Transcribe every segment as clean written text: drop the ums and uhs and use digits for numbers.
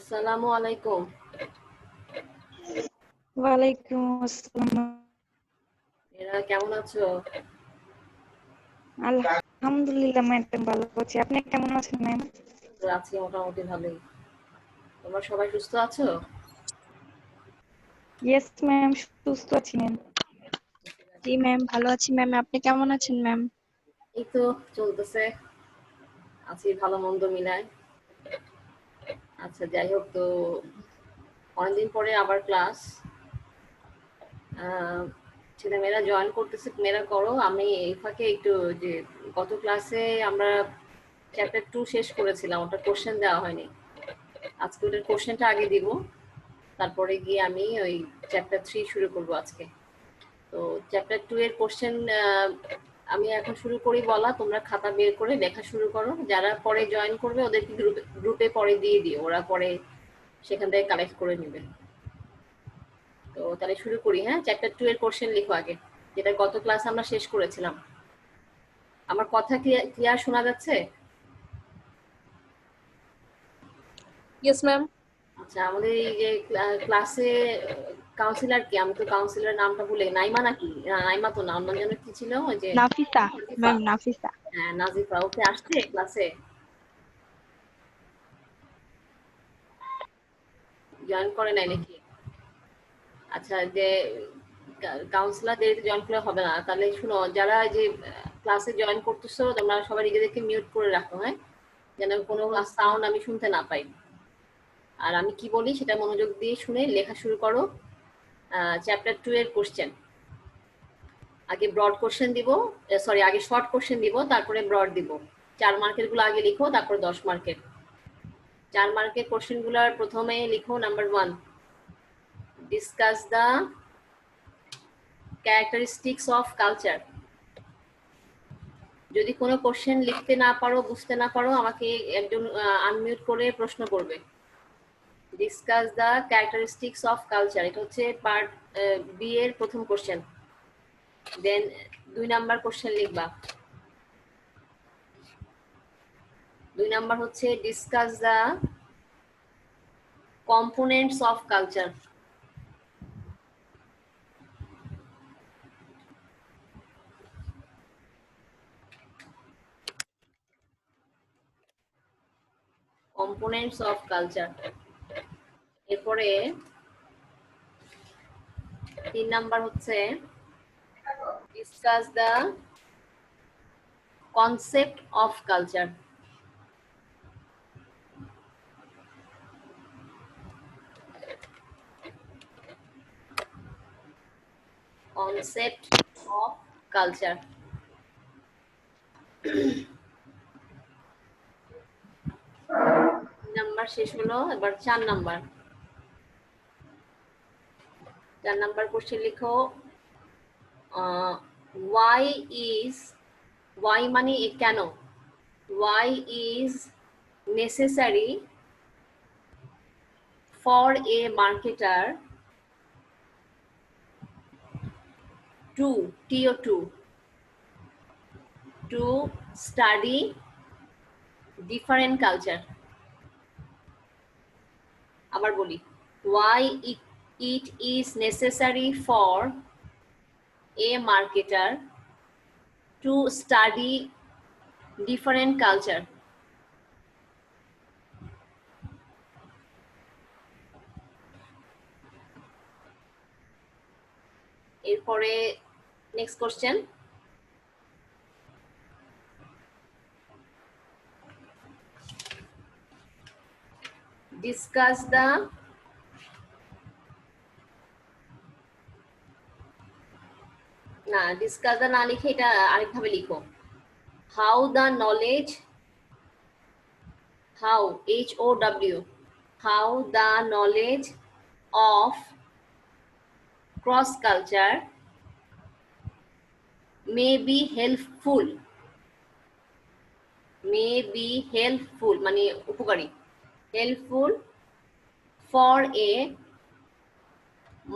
আসসালামু আলাইকুম। ওয়ালাইকুম আসসালাম। এরা কেমন আছো? আলহামদুলিল্লাহ ম্যাডাম, ভালো আছি। আপনি কেমন আছেন ম্যাম? আছি মোটামুটি ভালোই। তোমরা সবাই সুস্থ আছো? ইয়েস ম্যাম, সুস্থ আছি ম্যাম। জি ম্যাম, ভালো আছি ম্যাম। আপনি কেমন আছেন ম্যাম? এই তো চলতেছে, আছি ভালো মন্দ মিলায়। আচ্ছা, যাই হোক, তো অনেকদিন পরে আবার ক্লাস। ছেলেমেয়েরা জয়েন করতেছে, মেয়েরা করো। আমি এই ফাঁকে একটু যে গত ক্লাসে আমরা চ্যাপ্টার 2 শেষ করেছিলাম, ওটা কোশ্চেন দেওয়া হয়নি। আজকে ওটার কোশ্চেনটা আগে দিব, তারপরে গিয়ে আমি ওই চ্যাপ্টার 3 শুরু করব আজকে। তো চ্যাপ্টার 2 এর কোশ্চেন আমি এখন শুরু করি বলা। তোমরা খাতা বের করে লেখা শুরু করো। যারা পরে জয়েন করবে ওদেরকে গ্রুপে পরে দিয়ে দিও, ওরা পরে সেখান থেকে কালেক্ট করে নেবে। তো তাহলে শুরু করি। হ্যাঁ, চ্যাপ্টার 2 এর কোশ্চেন লিখো আগে, যেটা গত ক্লাস আমরা শেষ করেছিলাম। আমার কথা ক্লিয়ার শোনা যাচ্ছে? Yes ma'am. আচ্ছা, আমাদের এই যে ক্লাসে কাউন্সিলর কি? আমি তো কাউন্সিলর নামটা ভুলে, নাইমা নাকি? নাইমা তো না, অন্য যেন কি ছিল ওই যে নাফিসা নাজিফা। ম্যাম, নাফিসা। হ্যাঁ, নাজিফা। ওকে আসছে ক্লাসে? জয়েন করে নাই নাকি? আচ্ছা, যে কাউন্সিলর দেরিতে জয়েন করলে হবে না। তাহলে শুনো, যারা যে ক্লাসে জয়েন করতেছো তোমরা সবাই নিজেদেরকে মিউট করে রাখো, হ্যাঁ, যেন কোনো সাউন্ড আমি শুনতে না পাই। আর আমি কি বলি সেটা মনোযোগ দিয়ে শুনে লেখা শুরু করো। চ্যাপ্টার 2 এর কোশ্চেন। আগে ব্রড কোশ্চেন দিব, সরি, আগে শর্ট কোশ্চেন দিব, তারপরে ব্রড দিব। 4 মার্কের গুলো আগে লিখো, তারপর 10 মার্কের। 4 মার্কের কোশ্চেন গুলার প্রথমে লিখো number 1, discuss the characteristics of culture. যদি কোনো কোশ্চেন লিখতে না পারো, বুঝতে না পারো, আমাকে একজন আনমিউট করে প্রশ্ন করবে। Discuss the characteristics of culture, এটা হচ্ছে পার্ট বি এর প্রথম কোশ্চেন। দেন 2 নাম্বার কোশ্চেন লিখবা। 2 নাম্বার হচ্ছে discuss the components of culture. Components of culture. এরপরে 3 নাম্বার হচ্ছে discuss the concept of culture. Concept of culture. Number শেষ হলো, এবার 4 নাম্বার। 4 নাম্বার কোশ্চেন লিখো, ওয়াই ইজ, ওয়াই মানে কেন, why is necessary for a marketer to to study different culture. আবার বলি, why it is necessary for a marketer to study different culture. এরপরে next question, discuss the discuss the না লিখে এটা আরেকভাবে লিখো, how the knowledge, how HOW, how the knowledge of cross culture may be helpful, may be helpful মানে উপকারী, helpful for a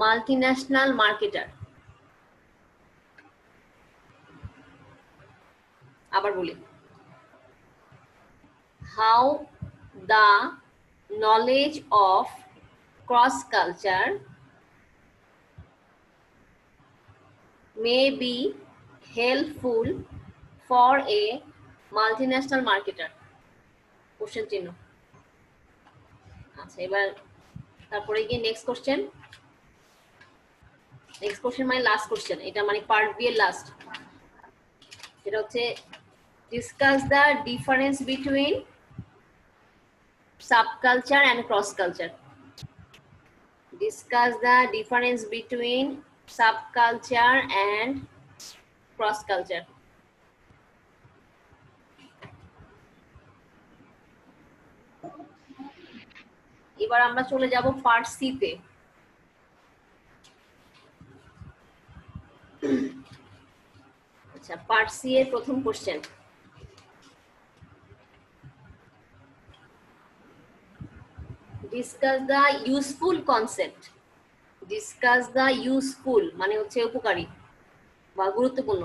multinational marketer. আবার বলি, how the knowledge of cross culture may be helpful for a multinational marketer. Question চিহ্ন। আচ্ছা, এবার তারপরে গিয়ে next question মানে লাস্ট কোশ্চেন, এটা মানে পার্ট বি এর লাস্ট। এটা হচ্ছে discuss the difference between subculture and cross culture. Discuss the difference between subculture and cross culture. এবার আমরা চলে যাব পার্ট সি তে। আচ্ছা, পার্ট সি এর প্রথম question. Discuss the useful concept. Discuss the useful মানে হচ্ছে উপকারী বা গুরুত্বপূর্ণ,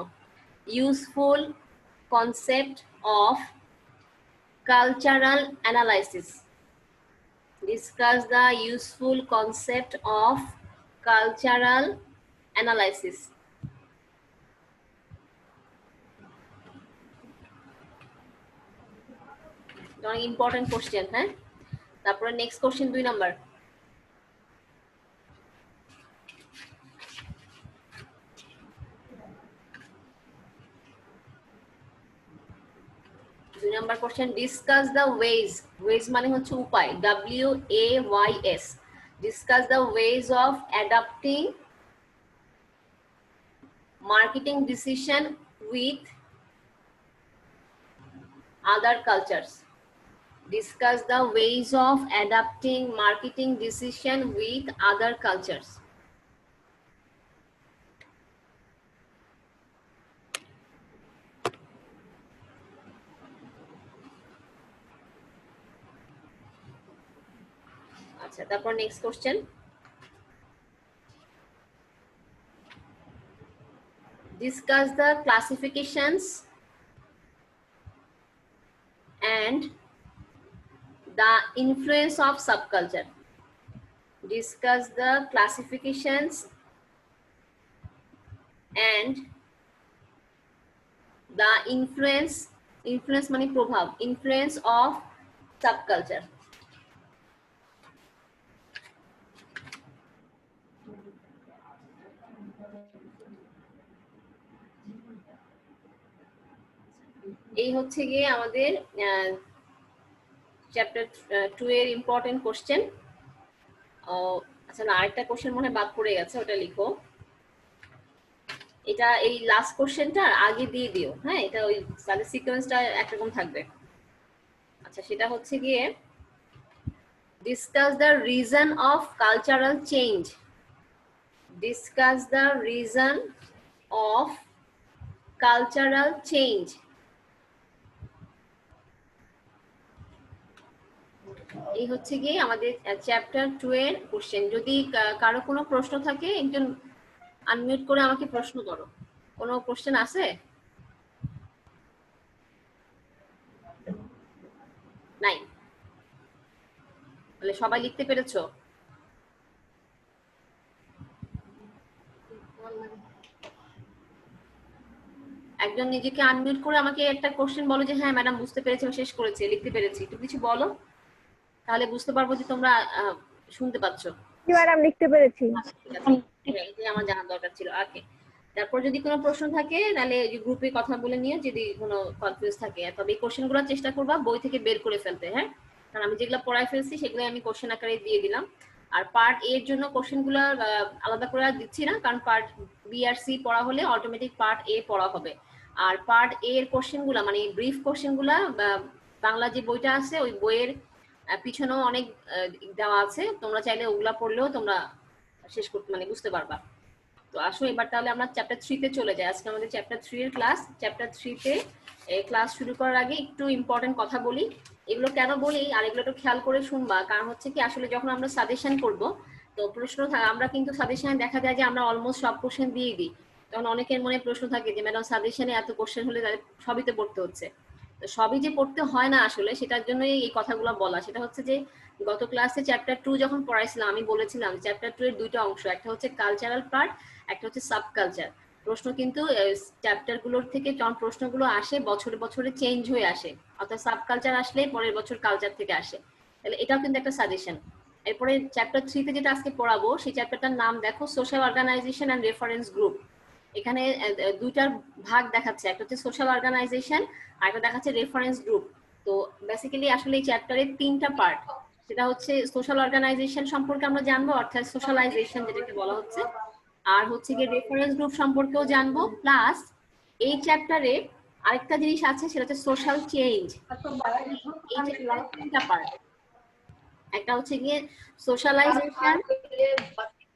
useful concept of cultural analysis. Discuss the useful concept of cultural analysis. অনেক ইম্পর্টেন্ট কোশ্চেন। হ্যাঁ, তারপরে next question 2 number. Number question, discuss the ways মানে হচ্ছে উপায়, WAYS। Discuss the ways of adapting marketing decision with other cultures. Discuss the ways of adapting marketing decision with other cultures. আচ্ছা, তারপর next question, discuss the classifications and the influence of subculture. Discuss the classifications and the influence মানে প্রভাব, influence of subculture. এই হচ্ছে গিয়ে আমাদের chapter 2 এর important question. আচ্ছা, না, আরেকটা কোশ্চেন মনে হয় বাদ পড়ে গেছে, ওটা লিখো। এটা এই লাস্ট কোশ্চেনটা আগে দিয়ে দিও। হ্যাঁ, এটা ওই তাহলে সিকোয়েন্সটা একরকম থাকবে। আচ্ছা, সেটা হচ্ছে গিয়ে discuss the reason of cultural change. Discuss the reason of cultural change. এই হচ্ছে গিয়ে আমাদের চ্যাপ্টার 2 এর কোশ্চেন। যদি কারো কোনো প্রশ্ন থাকে একজন আনমিউট করে আমাকে প্রশ্ন করো। কোনো কোশ্চেন আছে? নাই? তাহলে সবাই লিখতে পেরেছো? একজন নিজেকে আনমিউট করে আমাকে একটা কোশ্চেন বলো যে হ্যাঁ ম্যাডাম বুঝতে পেরেছি, শেষ করেছি, লিখতে পেরেছি। একটু কিছু বলো, তাহলে বুঝতে পারবো যে তোমরা শুনতে পাচ্ছ। ম্যাডাম লিখতে পেরেছি। এটাই আমার জানার দরকার ছিল। ওকে, তারপর যদি কোনো প্রশ্ন থাকে তাহলে গ্রুপে কথা বলে নিও যদি কোনো কনফিউজ থাকে। তবে এই কোশ্চেনগুলো চেষ্টা করবা বই থেকে বের করে ফেলতে। হ্যাঁ, কারণ আমি যেগুলো পড়ায় ফেলছি সেগুলো আমি কোশ্চেন আকারে দিয়ে দিলাম। আর পার্ট এর জন্য কোশ্চেনগুলো আলাদা করে দিচ্ছি না, কারণ পার্ট বি আর সি পড়া হলে অটোমেটিক পার্ট এ পড়া হবে। আর পার্ট এ এর কোশ্চেনগুলো মানে ব্রিফ কোশ্চেনগুলো বাংলা যে বইটা আছে ওই বইয়ের পিছনেও অনেক দেওয়া আছে, তোমরা চাইলে ওগুলা পড়লেও তোমরা শেষ করতে মানে বুঝতে পারবা। তো আসো এবার তাহলে আমরা চ্যাপ্টার 3 তে চলে যাই। আজকে আমাদের চ্যাপ্টার 3 এর ক্লাস। চ্যাপ্টার 3 তে ক্লাস শুরু করার আগে একটু ইম্পর্টেন্ট কথা বলি। এগুলো কেন বলি আর এগুলো একটু খেয়াল করে শুনবা, কারণ হচ্ছে কি আসলে যখন আমরা সাজেশন করব তো প্রশ্ন আমরা কিন্তু সাজেশনে দেখা যায় যে আমরা অলমোস্ট সব কোশ্চেন দিয়ে দিই। তখন অনেকের মনে প্রশ্ন থাকে যে ম্যাডাম সাজেশনে এত কোশ্চেন হলে সবই তো পড়তে হচ্ছে। তো সবই যে পড়তে হয় না আসলে, সেটার জন্যই এই কথাগুলো বলা। সেটা হচ্ছে যে গত ক্লাসে চ্যাপ্টার 2 যখন পড়াইছিলাম আমি বলেছিলাম চ্যাপ্টার 2 এর দুইটা অংশ, একটা হচ্ছে কালচারাল পার্ট, একটা হচ্ছে সাবকালচার। প্রশ্ন কিন্তু চ্যাপ্টার গুলোর থেকে যখন প্রশ্নগুলো আসে বছরে বছরে চেঞ্জ হয়ে আসে, অর্থাৎ সাবকালচার আসলে পরের বছর কালচার থেকে আসে। তাহলে এটাও কিন্তু একটা সাজেশন। এরপরে চ্যাপ্টার 3 তে যেটা আজকে পড়াবো সেই চ্যাপ্টারটার নাম দেখো social organization and reference group. এখানে দুইটার ভাগ দেখাচ্ছে, একটা হচ্ছে সোশ্যাল অর্গানাইজেশন আর একটা দেখাচ্ছে রেফারেন্স গ্রুপ। তো বেসিক্যালি আসলে এই চ্যাপ্টারের তিনটা পার্ট। সেটা হচ্ছে সোশ্যাল অর্গানাইজেশন সম্পর্কে আমরা জানবো, অর্থাৎ সোশ্যালাইজেশন যেটাকে বলা হচ্ছে, আর হচ্ছে গিয়ে রেফারেন্স গ্রুপ সম্পর্কেও জানবো। প্লাস এই চ্যাপ্টারে আরেকটা জিনিস আছে, সেটা হচ্ছে সোশ্যাল চেঞ্জ। এই চ্যাপ্টারে তিনটা পার্ট, একটা হচ্ছে গিয়ে সোশ্যালাইজেশন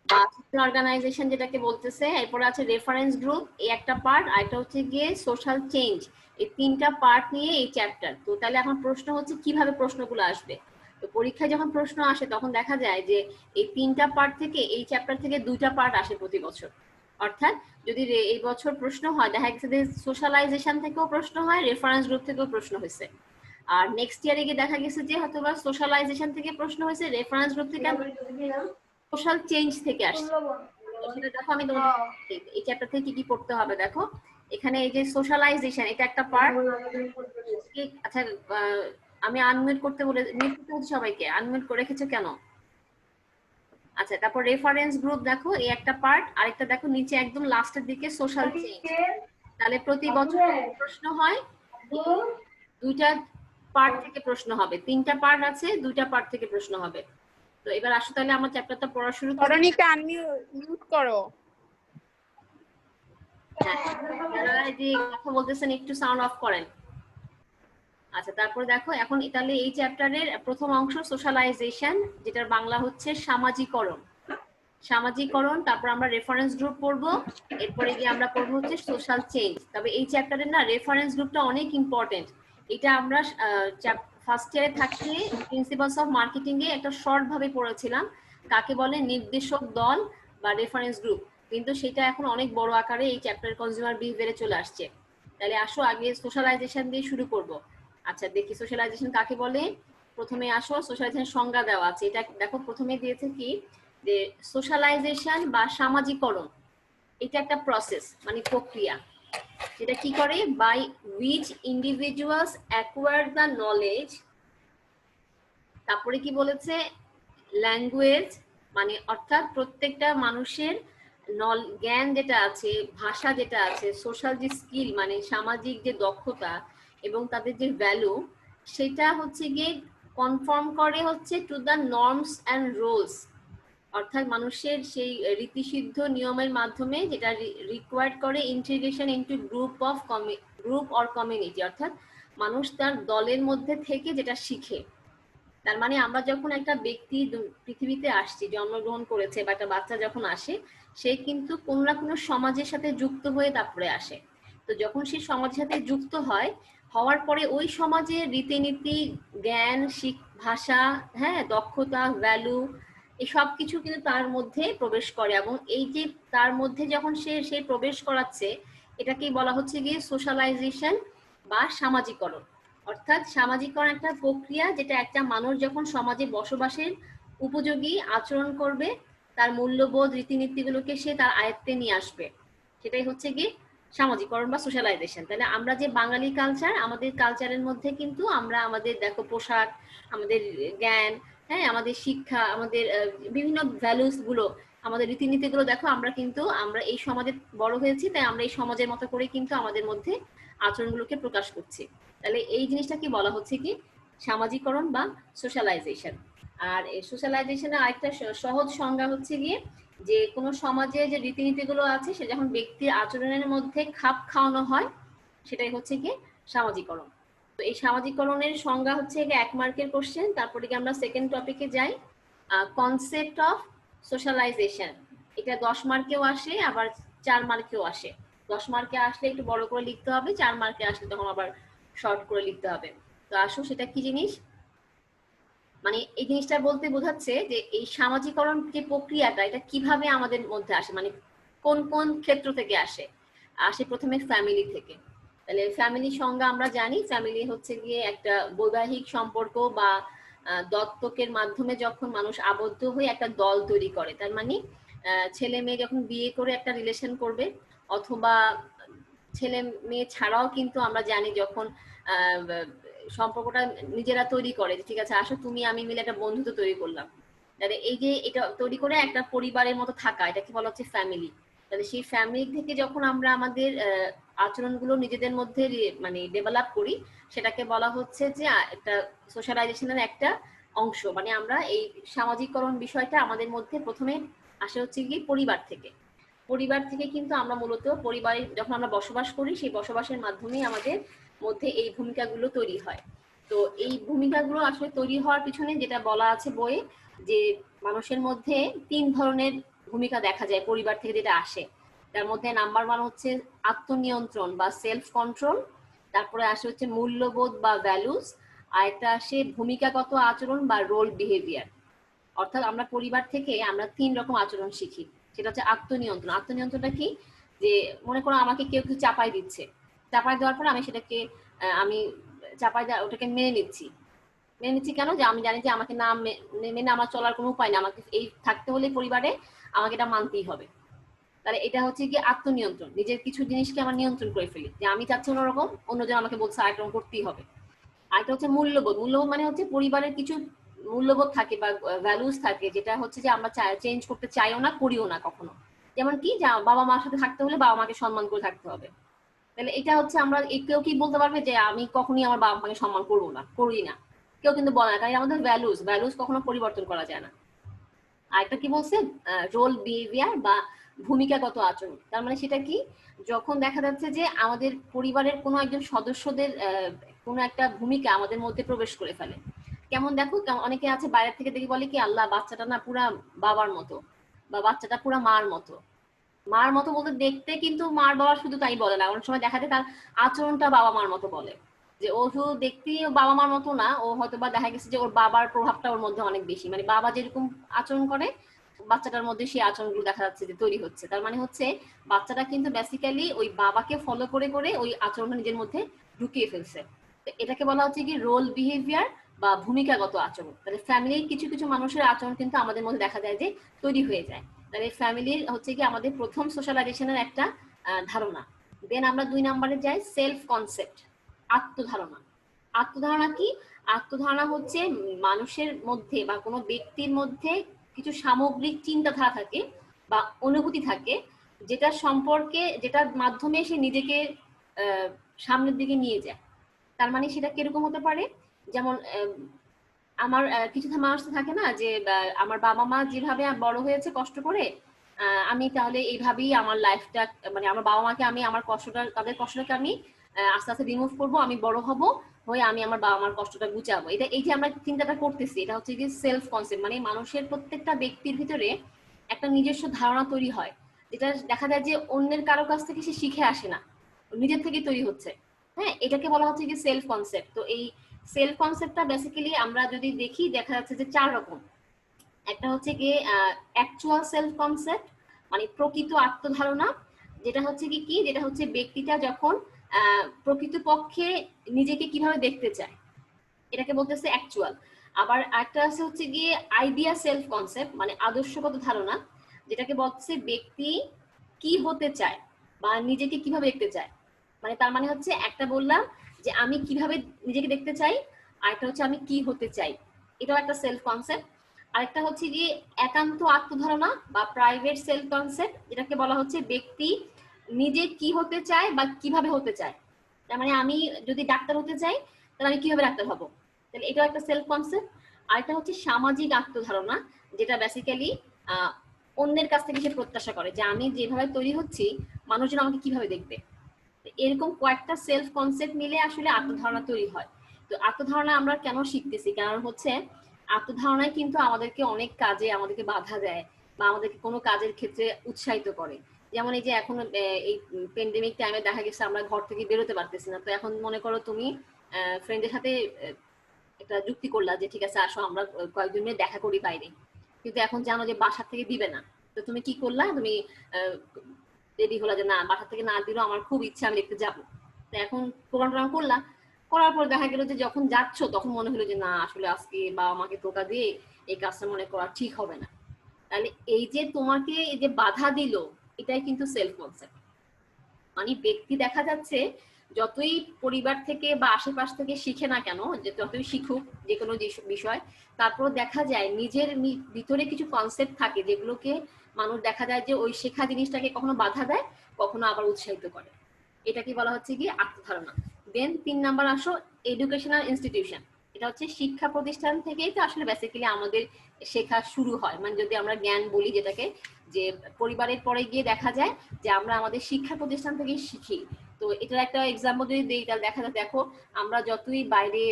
বা অর্গানাইজেশন যেটাকে বলতেছে, এরপরে আছে রেফারেন্স গ্রুপ এই একটা পার্ট, আর একটা হচ্ছে গিয়ে সোশ্যাল চেঞ্জ। এই তিনটা পার্ট নিয়ে এই চ্যাপ্টার। তো তাহলে এখন প্রশ্ন হচ্ছে কিভাবে প্রশ্নগুলো আসবে। তো পরীক্ষায় যখন প্রশ্ন আসে তখন দেখা যায় যে এই তিনটা পার্ট থেকে, এই চ্যাপ্টার থেকে দুইটা পার্ট আসে প্রতি বছর। অর্থাৎ যদি এই বছর প্রশ্ন হয়, দেখা গেছে যে সোশ্যালাইজেশন থেকেও প্রশ্ন হয়, রেফারেন্স গ্রুপ থেকেও প্রশ্ন হয়েছে। আর নেক্সট ইয়ারে গিয়ে দেখা গেছে যে হয়তো বা সোশ্যালাইজেশন থেকে প্রশ্ন হয়েছে, রেফারেন্স গ্রুপ থেকে, সোশ্যাল চেঞ্জ থেকে আসছে। সেটা দেখো আমি তোমাদের এই চ্যাপ্টার থেকে কি কি পড়তে হবে দেখো। এখানে এই যে সোশ্যালাইজেশন এটা একটা পার্ট। আচ্ছা আমি আনমিউট করতে বলে, মিউট করতে হচ্ছে সবাইকে, আনমিউট করে রেখেছো কেন? আচ্ছা, তারপর রেফারেন্স গ্রুপ দেখো এই একটা পার্ট, আরেকটা দেখো নিচে একদম লাস্টের দিকে সোশ্যাল চেঞ্জ। তাহলে প্রতি বছর প্রশ্ন হয়, দুইটা পার্ট থেকে প্রশ্ন হবে, তিনটা পার্ট আছে, দুইটা পার্ট থেকে প্রশ্ন হবে। তো এবার আসো তাহলে আমার চ্যাপ্টারটা পড়া শুরু করি। অরনিকা আনমিউট করো। যারা এই যে কথা বলতেছেন একটু সাউন্ড অফ করেন। আচ্ছা, তারপর দেখো এখন তাহলে এই চ্যাপ্টারের প্রথম অংশ সোশ্যালাইজেশন, যেটার বাংলা হচ্ছে সামাজিকরণ। সামাজিকরণ, তারপর আমরা রেফারেন্স গ্রুপ পড়বো, এরপরে গিয়ে আমরা পড়বো হচ্ছে সোশ্যাল চেঞ্জ। তবে এই চ্যাপ্টারের না রেফারেন্স গ্রুপটা অনেক ইম্পর্টেন্ট। এটা আমরা ফার্স্ট ইয়ারে থাকতে প্রিন্সিপালস অফ মার্কেটিং এ একটা শর্ট ভাবে পড়েছিলাম, কাকে বলে নির্দেশক দল বা রেফারেন্স গ্রুপ, কিন্তু সেটা এখন অনেক বড় আকারে এই চ্যাপ্টার কনজিউমার বিহেভিয়ারে চলে আসছে। তাহলে আসো আগে সোশ্যালাইজেশন দিয়ে শুরু করব। আচ্ছা দেখি সোশ্যালাইজেশন কাকে বলে। প্রথমে আসো সোশ্যালাইজেশন সংজ্ঞা দেওয়া আছে, এটা দেখো প্রথমে দিয়েছে কি যে সোশ্যালাইজেশন বা সামাজিকরণ এটা একটা প্রসেস মানে প্রক্রিয়া, যেটা কি করে by which individuals acquire the knowledge, তারপরে কি বলেছে ল্যাঙ্গুয়েজ, মানে অর্থাৎ প্রত্যেকটা মানুষের জ্ঞান যেটা আছে, ভাষা যেটা আছে, সোশ্যাল যে স্কিল মানে সামাজিক যে দক্ষতা এবং তাদের যে ভ্যালু, সেটা হচ্ছে গিয়ে কনফর্ম করে হচ্ছে to the norms and rules, অর্থাৎ মানুষের সেই রীতিসিদ্ধ নিয়মের মাধ্যমে যেটা রিকোয়ার্ড করে integration into group or community, অর্থাৎ মানুষ তার দলের মধ্যে থেকে যেটা শিখে। তার মানে আমরা যখন একটা ব্যক্তি পৃথিবীতে আসছি, জন্মগ্রহণ করেছে বা একটা বাচ্চা যখন আসে, সে কিন্তু কোনো না কোনো সমাজের সাথে যুক্ত হয়ে তারপরে আসে। তো যখন সে সমাজের সাথে যুক্ত হওয়ার পরে ওই সমাজের রীতিনীতি, জ্ঞান, ভাষা, হ্যাঁ দক্ষতা, ভ্যালু, এই সব কিছু কিন্তু তার মধ্যে প্রবেশ করে। এবং এই যে তার মধ্যে যখন সে প্রবেশ করাচ্ছে, এটাকেই বলা হচ্ছে গিয়ে সোশ্যালাইজেশন বা সামাজিকরণ। অর্থাৎ সামাজিকরণ একটা প্রক্রিয়া, যেটা একটা মানুষ যখন সমাজে বসবাসের উপযোগী আচরণ করবে, তার মূল্যবোধ রীতিনীতিগুলোকে সে তার আয়ত্তে নিয়ে আসবে, সেটাই হচ্ছে কি সামাজিকরণ বা সোশ্যালাইজেশন। তাহলে আমরা যে বাঙালি কালচার, আমাদের কালচারের মধ্যে কিন্তু আমরা আমাদের দেখো পোশাক, আমাদের জ্ঞান, হ্যাঁ আমাদের শিক্ষা, আমাদের বিভিন্ন ভ্যালুস গুলো, আমাদের রীতিনীতিগুলো দেখো আমরা এই সমাজে বড় হয়েছি, তাই আমরা এই সমাজের মতো করে কিন্তু আমাদের মধ্যে আচরণগুলোকে প্রকাশ করছি। তাহলে এই জিনিসটা কি বলা হচ্ছে কি সামাজিকরণ বা সোশ্যালাইজেশন। আর এই সোশ্যালাইজেশনের আরেকটা সহজ সংজ্ঞা হচ্ছে গিয়ে যে কোনো সমাজে যে রীতিনীতিগুলো আছে সে যখন ব্যক্তির আচরণের মধ্যে খাপ খাওয়ানো হয়, সেটাই হচ্ছে গিয়ে সামাজিকরণ। তো এই সামাজিকরণের সংজ্ঞা হচ্ছে গিয়ে 1 মার্কের কোশ্চেন। তারপরে কি আমরা সেকেন্ড টপিকে যাই, কনসেপ্ট অফ সোশ্যালাইজেশন। এটা 10 মার্কেও আসে আবার 4 মার্কেও আসে। 10 মার্কে আসলে একটু বড় করে লিখতে হবে, 4 মার্কে আসলে তখন আবার শর্ট করে লিখতে হবে। তো আসো সেটা কি জিনিস, মানে এই জিনিসটা বলতে বোঝাচ্ছে যে এই সামাজিকরণ যে প্রক্রিয়াটা, এটা কিভাবে আমাদের মধ্যে আসে, মানে কোন কোন ক্ষেত্র থেকে আসে। প্রথমে ফ্যামিলি থেকে। তাহলে ফ্যামিলির সংজ্ঞা আমরা জানি, ফ্যামিলি হচ্ছে গিয়ে একটা বৈবাহিক সম্পর্ক বা দত্তকের মাধ্যমে যখন মানুষ আবদ্ধ হয়ে একটা দল তৈরি করে, তার মানে ছেলে মেয়ে যখন বিয়ে করে একটা রিলেশন করবে, অথবা ছেলে মেয়ে ছাড়াও কিন্তু আমরা জানি যখন সম্পর্কটা নিজেরা তৈরি করে, ঠিক আছে আসো তুমি আমি মিলে একটা বন্ধুত্ব তৈরি করলাম, তাহলে এই যে এটা তৈরি করে একটা পরিবারের মতো থাকা, এটাকে বলা হচ্ছে ফ্যামিলি। তাহলে সেই ফ্যামিলি থেকে যখন আমরা আমাদের আচরণগুলো নিজেদের মধ্যে মানে ডেভেলপ করি, সেটাকে বলা হচ্ছে যে একটা সোশ্যালাইজেশনের একটা অংশ। মানে আমরা এই সামাজিকরণ বিষয়টা আমাদের মধ্যে প্রথমে আসে হচ্ছে কি পরিবার থেকে। পরিবার থেকে কিন্তু আমরা মূলত পরিবারে যখন আমরা বসবাস করি, সেই বসবাসের মাধ্যমেই আমাদের মধ্যে এই ভূমিকাগুলো তৈরি হয়। তো এই ভূমিকাগুলো আসলে তৈরি হওয়ার পিছনে যেটা বলা আছে বইয়ে, যে মানুষের মধ্যে 3 ধরনের ভূমিকা দেখা যায় পরিবার থেকে যেটা আসে। তার মধ্যে নাম্বার 1 হচ্ছে আত্মনিয়ন্ত্রণ বা সেলফ কন্ট্রোল, তারপরে আসে হচ্ছে মূল্যবোধ বা ভ্যালুস, আর একটা আসে ভূমিকাগত আচরণ বা রোল বিহেভিয়ার। অর্থাৎ আমরা পরিবার থেকে আমরা 3 রকম আচরণ শিখি। সেটা হচ্ছে আত্মনিয়ন্ত্রণ। আত্মনিয়ন্ত্রণটা কি, যে মনে করো আমাকে কেউ কিছু চাপাই দিচ্ছে, চাপাই দেওয়ার পর আমি সেটাকে আমি চাপাই দেওয়া ওটাকে মেনে নিচ্ছি। মেনে নিচ্ছি কেন, যে আমি জানি যে আমাকে না মেনে আমার চলার কোনো উপায় নেই, আমাকে এই থাকতে হলে পরিবারে আমাকে এটা মানতেই হবে। তাহলে এটা হচ্ছে কি আত্মনিয়ন্ত্রণ, নিজের কিছু জিনিসকে আমার নিয়ন্ত্রণ করে ফেলি, যে আমি চাচ্ছি অন্যরকম, অন্যজন আমাকে বলছে আরেকরকম করতেই হবে। আরেকটা হচ্ছে মূল্যবোধ। মূল্যবোধ মানে হচ্ছে পরিবারের কিছু মূল্যবোধ থাকে বা ভ্যালুস থাকে, যেটা হচ্ছে যে আমরা চেঞ্জ করতে চাইও না, করিও না কখনো। যেমন কি, যে বাবা মার সাথে থাকতে হলে বাবা মাকে সম্মান করে থাকতে হবে। তাহলে এটা হচ্ছে আমরা, কেউ কি বলতে পারবে যে আমি কখনই আমার বাবা মাকে সম্মান করবো না, করি না? কেউ কিন্তু বলে না, কারণ আমাদের ভ্যালুস ভ্যালুস কখনো পরিবর্তন করা যায় না। আরেকটা কি বলছে, রোল বিহেভিয়ার বা ভূমিকাগত আচরণ। তার মানে সেটা কি, যখন দেখা যাচ্ছে যে আমাদের পরিবারের কোনো একজন সদস্যদের কোনো একটা ভূমিকা আমাদের মধ্যে প্রবেশ করে ফেলে। কেমন দেখো, অনেকে আছে বাইরে থেকে দেখে বলে কি আল্লাহ বাচ্চাটা না পুরা বাবার মতো, বা বাচ্চাটা পুরা মার মতো। মার মতো বলতে দেখতে কিন্তু মার বাবা শুধু তাই বলে না, অনেক সময় দেখা যায় তার আচরণটা বাবা মার মতো বলে, যে ও শুধু দেখতেই বাবা মার মতো না, ও হয়তো বা দেখা গেছে যে ওর বাবার প্রভাবটা ওর মধ্যে অনেক বেশি, মানে বাবা যেরকম আচরণ করে বাচ্চাটার মধ্যে সেই আচরণগুলো দেখা যাচ্ছে যে তৈরি হচ্ছে। তার মানে হচ্ছে বাচ্চাটা কিন্তু বেসিক্যালি ওই বাবাকে ফলো করে করে ওই আচরণটা নিজের মধ্যে ঢুকিয়ে ফেলছে। এটাকে বলা হচ্ছে কি রোল বিহেভিয়ার বা ভূমিকাগত আচরণ। তাহলে ফ্যামিলির কিছু কিছু মানুষের আচরণ কিন্তু আমাদের মধ্যে দেখা যায় যে তৈরি হয়ে যায়। তাহলে ফ্যামিলির হচ্ছে কি আমাদের প্রথম সোশ্যালাইজেশনের একটা ধারণা। দেন আমরা 2 নম্বরে যাই, সেলফ কনসেপ্ট, আত্মধারণা। আত্মধারণা কি, আত্মধারণা হচ্ছে মানুষের মধ্যে বা কোনো ব্যক্তির মধ্যে কিছু সামগ্রিক চিন্তাধারা থাকে বা অনুভূতি থাকে, যেটা সম্পর্কে যেটার মাধ্যমে সে নিজেকে সামনের দিকে নিয়ে যায়। তার মানে সেটা কিরকম হতে পারে, যেমন আমার কিছু মানুষ থাকে না যে আমার বাবা মা যেভাবে বড় হয়েছে কষ্ট করে, আমি তাহলে এইভাবেই আমার লাইফটা, মানে আমার বাবা মাকে আমি আমার কষ্টটা, তাদের কষ্টটাকে আমি আস্তে আস্তে রিমুভ করবো, আমি বড় হব, হয়ে আমি আমার বাবা মার কষ্টটা গুছাবো। এটা এই যে আমরা চিন্তাটা করতেছি, এটা হচ্ছে কি সেলফ কনসেপ্ট। মানে মানুষের প্রত্যেকটা ব্যক্তির ভিতরে একটা নিজস্ব ধারণা তৈরি হয়, যেটা দেখা যায় যে অন্যের কারো কাছ থেকে সে শিখে আসে না, নিজের থেকে তৈরি হচ্ছে। হ্যাঁ, এটাকে বলা হচ্ছে কি সেলফ কনসেপ্ট। তো এই সেলফ কনসেপ্টটা বেসিক্যালি আমরা যদি দেখি দেখা যাচ্ছে যে 4 রকম। একটা হচ্ছে কি অ্যাকচুয়াল সেলফ কনসেপ্ট, মানে প্রকৃত আত্মধারণা, যেটা হচ্ছে কি যেটা হচ্ছে ব্যক্তিটা যখন প্রকৃতপক্ষে নিজেকে কিভাবে দেখতে চায়, এটাকে বলতেছে অ্যাকচুয়াল। আবার একটা আছে হচ্ছে গিয়ে আইডিয়া সেলফ কনসেপ্ট, মানে আদর্শগত ধারণা, যেটাকে বলছে ব্যক্তি কি হতে চায় বা নিজেকে কিভাবে দেখতে চায়। মানে তার মানে হচ্ছে একটা বললাম যে আমি কিভাবে নিজেকে দেখতে চাই, আরেকটা হচ্ছে আমি কি হতে চাই, এটাও একটা সেলফ কনসেপ্ট। আরেকটা হচ্ছে গিয়ে একান্ত আত্মধারণা বা প্রাইভেট সেলফ কনসেপ্ট, যেটাকে বলা হচ্ছে ব্যক্তি নিজে কি হতে চায় বা কিভাবে হতে চায়। তার মানে আমি যদি ডাক্তার হতে চাই, তাহলে আমি কিভাবে ডাক্তার হব, তাহলে এটাও একটা সেলফ কনসেপ্ট। আরেকটা হচ্ছে সামাজিক আত্মধারণা, যেটা বেসিক্যালি অন্যের কাছ থেকে সে প্রত্যাশা করে যে আমি যেভাবে তৈরি হচ্ছি মানুষজন আমাকে কিভাবে দেখবে। এরকম কয়েকটা সেলফ কনসেপ্ট মিলে আসলে আত্মধারণা তৈরি হয়। তো আত্মধারণা আমরা কেন শিখতেছি, কারণ হচ্ছে আত্মধারণায় কিন্তু আমাদেরকে অনেক কাজে আমাদেরকে বাধা দেয় বা আমাদেরকে কোনো কাজের ক্ষেত্রে উৎসাহিত করে। যেমন এই যে এখন এই প্যান্ডেমিক টাইমে দেখা গেছে আমরা ঘর থেকে বেরোতে পারতেছি না। তো এখন মনে করো তুমি ফ্রেন্ডের সাথে একটা যুক্তি করলা যে ঠিক আছে আসো আমরা কয়েকদিন মিলে দেখা করি বাইরে, কিন্তু এখন জানো যে বাসা থেকে দিবে না। তো তুমি কি করলা, তুমি রেডি হলা যে না, বাসা থেকে না দিলেও আমার খুব ইচ্ছা, আমি দেখতে যাবো। তো এখন প্রোগ্রাম করলাম, করার পর দেখা গেল যে যখন যাচ্ছ তখন মনে হলো যে না আসলে আজকে বাবা মাকে ধোকা দিয়ে এই কাজটা মনে করা ঠিক হবে না। তাহলে এই যে তোমাকে এই যে বাধা দিল, এটাই কিন্তু সেলফ কনসেপ্ট। মানে ব্যক্তি দেখা যাচ্ছে যতই পরিবার থেকে বা আশেপাশ থেকে শিখে না কেন, যে যতই শিখুক যে কোনো বিষয়, তারপর দেখা যায় নিজের ভিতরে কিছু কনসেপ্ট থাকে যেগুলোকে মানুষ দেখা যায় যে ওই শেখা জিনিসটাকে কখনো বাধা দেয়, কখনো আবার উৎসাহিত করে। এটাকে বলা হচ্ছে কি আত্মধারণা। দেন 3 নাম্বার আসো এডুকেশনাল ইনস্টিটিউশন। এটা হচ্ছে শিক্ষা প্রতিষ্ঠান থেকেই তো আসলে বেসিক্যালি আমাদের শেখা শুরু হয়। মানে যদি আমরা জ্ঞান বলি যেটাকে, যে পরিবারের পরে গিয়ে দেখা যায় যে আমরা আমাদের শিক্ষা প্রতিষ্ঠান থেকে শিখি। তো এটার একটা এক্সাম্পল যদি দিই তাহলে দেখা যায়, দেখো আমরা যতই বাইরে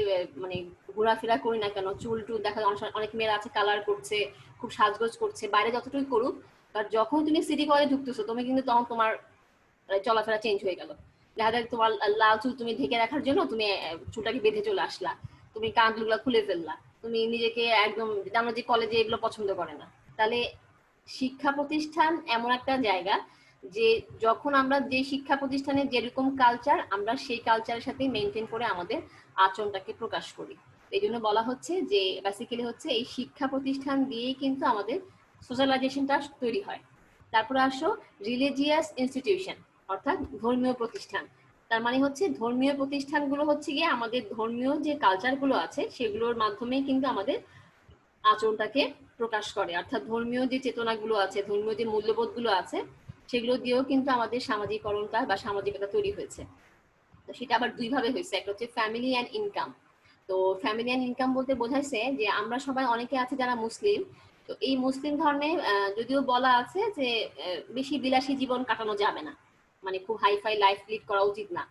মানে ঘোরাফেরা করি না কেন, চুল টুল দেখা যায় অনেক মেয়েরা আছে কালার করছে, খুব সাজগোজ করছে, বাইরে যতটুকু করুক, আর যখন তুমি সিটি কলেজে ঢুকতেছো তুমি কিন্তু তখন তোমার চলাফেরা চেঞ্জ হয়ে গেল। দেখা যায় তোমার লাল চুল তুমি ঢেকে রাখার জন্য তুমি চুলটাকে বেঁধে চলে আসলা, তুমি কানগুলো খুলে ফেললা, তুমি নিজেকে একদম, জানো যে কলেজে এগুলো পছন্দ করে না। তাহলে শিক্ষা প্রতিষ্ঠান এমন একটা জায়গা যে যখন আমরা যে শিক্ষা প্রতিষ্ঠানে যেরকম কালচার, আমরা সেই কালচারের সাথে মেনটেন করে আমাদের আচরণটাকে প্রকাশ করি। এই জন্য বলা হচ্ছে যে বেসিক্যালি হচ্ছে এই শিক্ষা প্রতিষ্ঠান দিয়েই কিন্তু আমাদের সোশ্যালাইজেশনটা তৈরি হয়। তারপরে আসো রিলিজিয়াস ইনস্টিটিউশন, অর্থাৎ ধর্মীয় প্রতিষ্ঠান। তার মানে হচ্ছে ধর্মীয় প্রতিষ্ঠানগুলো হচ্ছে গিয়ে আমাদের ধর্মীয় যে কালচারগুলো আছে সেগুলোর মাধ্যমেই কিন্তু আমাদের আচরণটাকে প্রকাশ করে। অর্থাৎ ধর্মীয় যে চেতনাগুলো আছে, ধর্মীয় যে মূল্যবোধগুলো আছে, সেগুলো দিয়েও কিন্তু আমাদের সামাজিকরণটা বা সামাজিকতা তৈরি হয়েছে। তো সেটা আবার দুই ভাবে হয়েছে, একটা হচ্ছে ফ্যামিলি অ্যান্ড ইনকাম। তো ফ্যামিলি অ্যান্ড ইনকাম বলতে বোঝাইছে যে আমরা সবাই অনেকে আছে যারা মুসলিম, তো এই মুসলিম ধর্মে যদিও বলা আছে যে বেশি বিলাসী জীবন কাটানো যাবে না, মানে খুব হাইফাই লাইফ লিড করা উচিত না।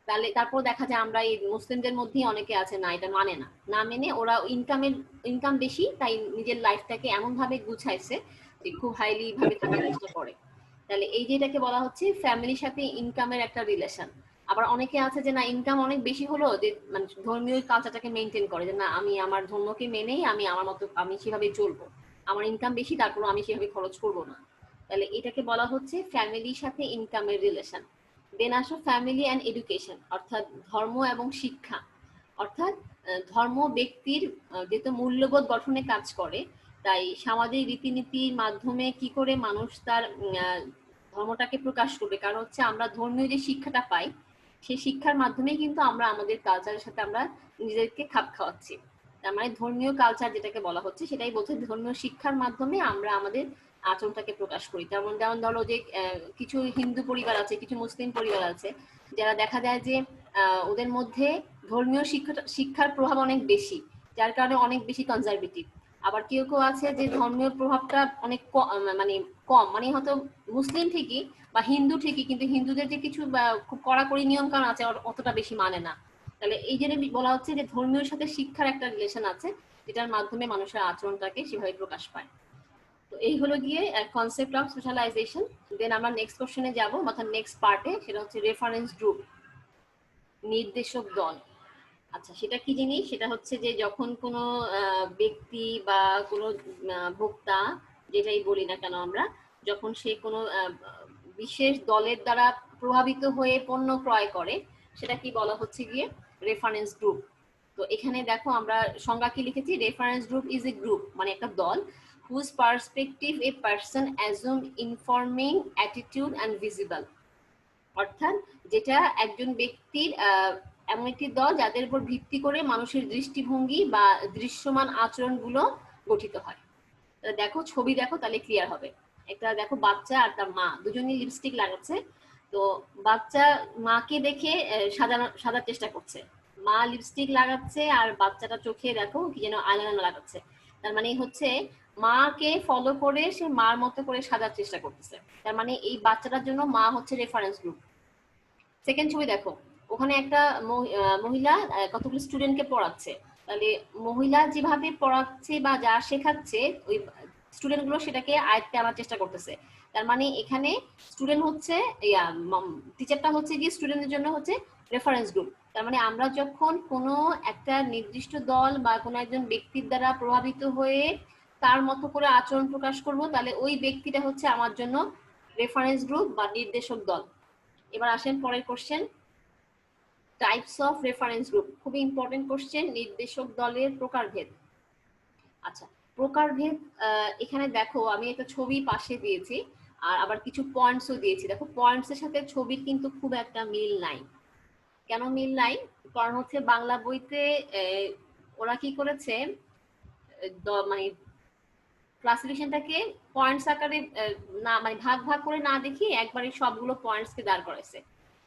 তাহলে তারপর দেখা যায় আমরা এই মুসলিমদের মধ্যেই অনেকে আছে না এটা মানে না, না মেনে ওরা ইনকাম বেশি তাই নিজের লাইফটাকে এমন ভাবে গুছাইছে যে খুব হাইলি ভাবে থাকার চেষ্টা করে। তাহলে এই যে এটাকে বলা হচ্ছে ফ্যামিলির সাথে ইনকামের একটা রিলেশন। আবার অনেকে আছে যে না ইনকাম অনেক বেশি হলো যে মানে ধর্মীয় কালচারটাকে মেনটেন করে, যে না আমি আমার ধর্মকে মেনেই আমি আমার মতো আমি সেভাবে চলবো, আমার ইনকাম বেশি তারপর আমি সেভাবে খরচ করব না। তাহলে এটাকে বলা হচ্ছে ফ্যামিলির সাথে ইনকামের রিলেশন। দেন আসো ফ্যামিলি অ্যান্ড এডুকেশন, অর্থাৎ ধর্ম এবং শিক্ষা। অর্থাৎ ধর্ম ব্যক্তির যেহেতু মূল্যবোধ গঠনে কাজ করে, তাই সামাজিক রীতিনীতির মাধ্যমে কি করে মানুষ তার ধর্মটাকে প্রকাশ করবে, কারণ হচ্ছে আমরা ধর্মীয় যে শিক্ষাটা পাই সেই শিক্ষার মাধ্যমে কিন্তু আমরা আমাদের কালচারের সাথে আমরা নিজেদেরকে খাপ খাওয়াচ্ছি। তার মানে ধর্মীয় কালচার যেটাকে বলা হচ্ছে সেটাই বলছে ধর্মীয় শিক্ষার মাধ্যমে আমরা আমাদের আচরণটাকে প্রকাশ করি। যেমন যেমন ধরো যে কিছু হিন্দু পরিবার আছে, কিছু মুসলিম পরিবার আছে যারা দেখা যায় যে ওদের মধ্যে ধর্মীয় শিক্ষার প্রভাব অনেক বেশি, যার কারণে অনেক বেশি কনজারভেটিভ। আবার কেউ কেউ আছে যে ধর্মীয় প্রভাবটা অনেক মানে কম, মানে হয়তো মুসলিম ঠিকই বা হিন্দু ঠিকই কিন্তু হিন্দুদের যে কিছু খুব কড়াকড়ি নিয়ম কানুন আছে অতটা বেশি মানে না। তাহলে এই জন্য বলা হচ্ছে যে ধর্মীয় সাথে শিক্ষার একটা রিলেশন আছে, যেটার মাধ্যমে মানুষের আচরণটাকে সেভাবে প্রকাশ পায়। তো এই হলো গিয়ে কনসেপ্ট অফ সোশ্যালাইজেশন। দেন আমরা নেক্সট কোশ্চেনে যাবো, অর্থাৎ নেক্সট পার্টে, সেটা হচ্ছে রেফারেন্স গ্রুপ, নির্দেশক দল। আচ্ছা সেটা কি জিনিস? সেটা হচ্ছে যে যখন কোনো ব্যক্তি বা কোনো ভোক্তা, যেটাই বলি না কেন আমরা, যখন সে কোনো বিশেষ দলের দ্বারা প্রভাবিত হয়ে পণ্য ক্রয় করে, সেটা কি বলা হচ্ছে গিয়ে রেফারেন্স গ্রুপ। তো এখানে দেখো আমরা সংজ্ঞা কি লিখেছি, reference group is a group মানে একটা দল whose perspective a person assume informing attitude and visible। অর্থাৎ যেটা একজন ব্যক্তির এমন একটি দল যাদের উপর ভিত্তি করে মানুষের দৃষ্টিভঙ্গি বা দৃশ্যমান আচরণগুলো গঠিত হয়। দেখো ছবি দেখো তাহলে ক্লিয়ার হবে। একটা দেখো বাচ্চা আর তার মা দুজনেই লিপস্টিক লাগাচ্ছে। তো বাচ্চা মাকে দেখে সাজার চেষ্টা করছে, মা লিপস্টিক লাগাচ্ছে আর বাচ্চাটা চোখে দেখো কি যেন আইলাইনার লাগাচ্ছে। তার মানে হচ্ছে মাকে ফলো করে সে মার মতো করে সাজার চেষ্টা করতেছে। তার মানে এই বাচ্চাটার জন্য মা হচ্ছে রেফারেন্স গ্রুপ। সেকেন্ড ছবি দেখো, ওখানে একটা মহিলা কতগুলো স্টুডেন্টকে পড়াচ্ছে। তাহলে মহিলা যেভাবে পড়াচ্ছে বা যা শেখাচ্ছে ওই স্টুডেন্ট গুলো সেটাকে আয়ত্তে আনার চেষ্টা করতেছে। তার মানে এখানে স্টুডেন্ট হচ্ছে টিচারটা হচ্ছে গিয়ে স্টুডেন্টের জন্য হচ্ছে রেফারেন্স গ্রুপ। তার মানে আমরা যখন কোনো একটা নির্দিষ্ট দল বা কোনো একজন ব্যক্তির দ্বারা প্রভাবিত হয়ে তার মতো করে আচরণ প্রকাশ করব, তাহলে ওই ব্যক্তিটা হচ্ছে আমার জন্য রেফারেন্স গ্রুপ বা নির্দেশক দল। এবার আসেন পরের question, types of reference group, খুবই ইম্পর্টেন্ট কোশ্চেন। নির্দেশক দলের প্রকারভেদ। আচ্ছা, প্রকারভেদ এখানে দেখো আমি একটা ছবি পাশে দিয়েছি আর আবার কিছু পয়েন্টসও দিয়েছি। দেখো পয়েন্টসের সাথে ছবির কিন্তু খুব একটা মিল নাই। কেন মিল নাই? কারণ হচ্ছে বাংলা বইতে ওরা কি করেছে, মানে ক্লাসিফিকেশনটাকে পয়েন্টস আকারে না, মানে ভাগ ভাগ করে না দেখিয়ে একবারে সবগুলো পয়েন্টসকে দাঁড় করাইছে।